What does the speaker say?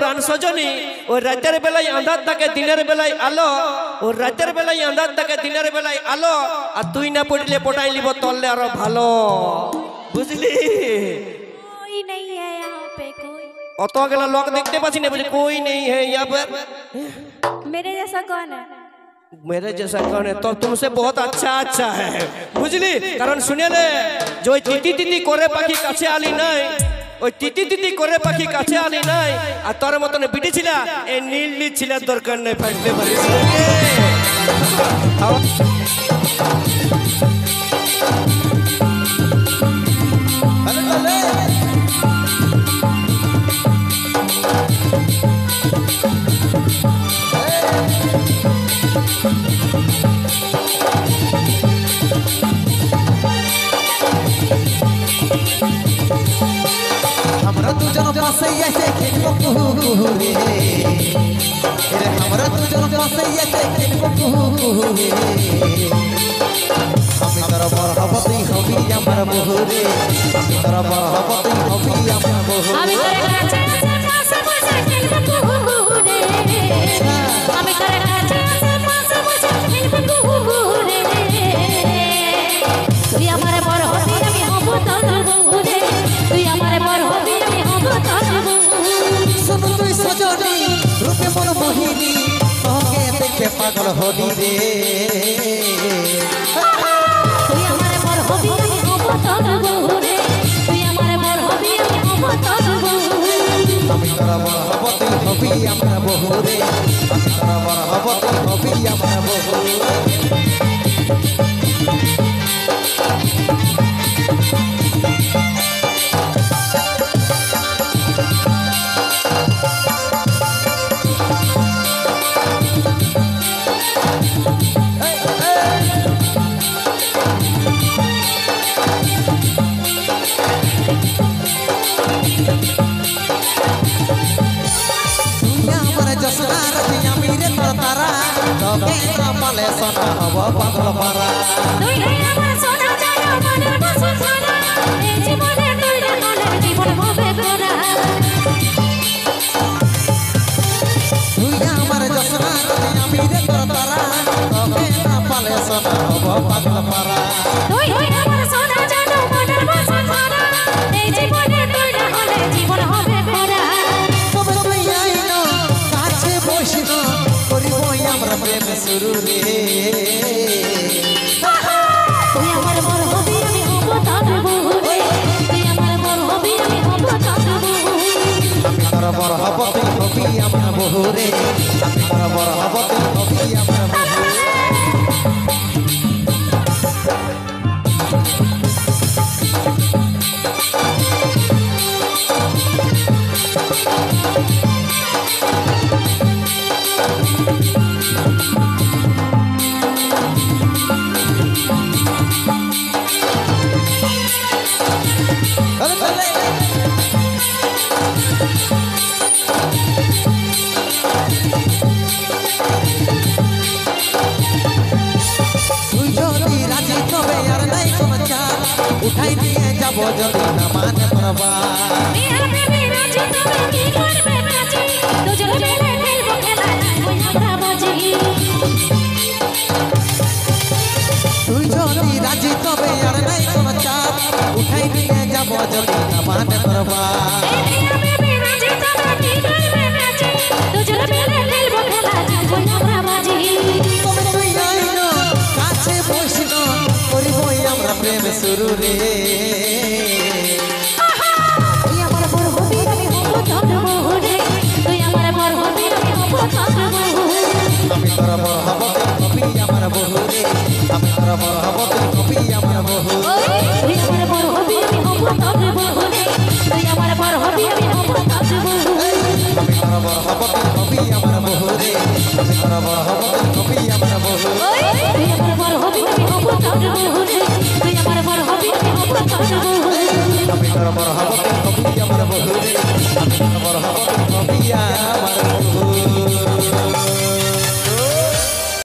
প্রাণ সজনী ও রাতের বেলায় আঁধার থাকে দিনের বেলায় আলো ও রাতের বেলায় আঁধার থাকে দিনের বেলায় আলো আর তুই না পড়লে পটাই লিব তললে আরো ভালো বুঝলি कोई नहीं है यहाँ पे कोई অত গেলা লোক দেখতে পাচ্ছি না বুঝলি कोई नहीं है यहाँ पर मेरे जैसा कौन है मेरे जैसा कौन है तो तुमसे बहुत अच्छा अच्छा है বুঝলি কারণ শুনে রে যে ওই তিতি তিতি করে পাখি কাছে আলি নাই ওই তিতি তিতি করে পাখি কাছে আলি নাই আর তোর মতন বিটি ছিল এই নীল নীল ছিলার দরকার নাই ফাটতে পারিস हमरा दुजन पासे ऐसे खेलबो कुहुरे रे हमरा दुजन पासे ऐसे खेलबो कुहुरे আমি তোর বরহবতী হবি আমার বহুরে আমি তোর বরহবতী হবি আমার বহুরে আমি তোর কাছে আছে পাশে বসে খেলবো কুহুরে আমি তোর কাছে আছে পাশে বসে খেলবো কুহুরে তুই আমার বড় হবি আমি হব তোর বহুরে তুই আমার বড় হবি আমি হব তোর বহুরে শুন তুই সজনী রূপে মন মোহিনী তোকে দেখে পাগল হলি রে তুই আমার বড় হবি আমি হব তোর বহুরে তুই আমার বড় হবি আমি হব তোর বহুরে আমি তোর বরহবতী হবি আমার বহুরে আমি তোর বরহবতী হবি আমার বহুরে পাগল পারা তুই রে আমার সোনা জানো মনের বসুন্ধরা এই জীবনে তুই রে মনের জীবন হবে গোরা তুই আমার জসনা আমি রে তোর তারা তবে না পালে সোনা হব পাগল পারা তুই আমার সোনা জানো মনের বসুন্ধরা এই জীবনে তুই রে হলে জীবন হবে গোরা তবে তুই আইনো কাছে বসিনো করিব আমরা প্রেম শুরু রে তুই আমার বড় হবি আমি হব তোর বহুরে তুই আমার বড় হবি আমি হব তোর বহুরে আমি তোর বরহবতী হবি আমার বহুরে আমি তোর বরহবতী হবি আমার বহুরে তুই যদি রাজি তবে আর নাই কোন চাপ উঠাই নিয়ে যাব যদি না মানে প্রভা মেরা প্রেমে রাজি তবে কি করবে রাজি দুজন মিলে খেলবো খেলা ওই আমরা বাজি তুই যদি রাজি তবে আর নাই কোন চাপ উঠাই নিয়ে যাব যদি না মানে প্রভা মেরা প্রেমে রাজি তবে কি করবে রাজি দুজন মিলে খেলবো খেলা ওই আমরা বাজি তবে তুই আইনো কাছে বসিনো করিব আমরা প্রেম শুরু রে তুই আমার বড় হবি আমি হব তোর বহুরে তুই আমার বড় হবি আমি হব তোর বহুরে আমি তোর বরহবতী হবি আমার বহুরে আমি তোর বরহবতী হবি আমার বহুরে তুই আমার বড় হবি আমি হব তোর বহুরে তুই আমার বড় হবি আমি হব তোর বহুরে আমি তোর বরহবতী হবি আমার বহুরে আমি তোর বরহবতী হবি আমার বহুরে তুই আমার বড় হবি আমি হব তোর বহুরে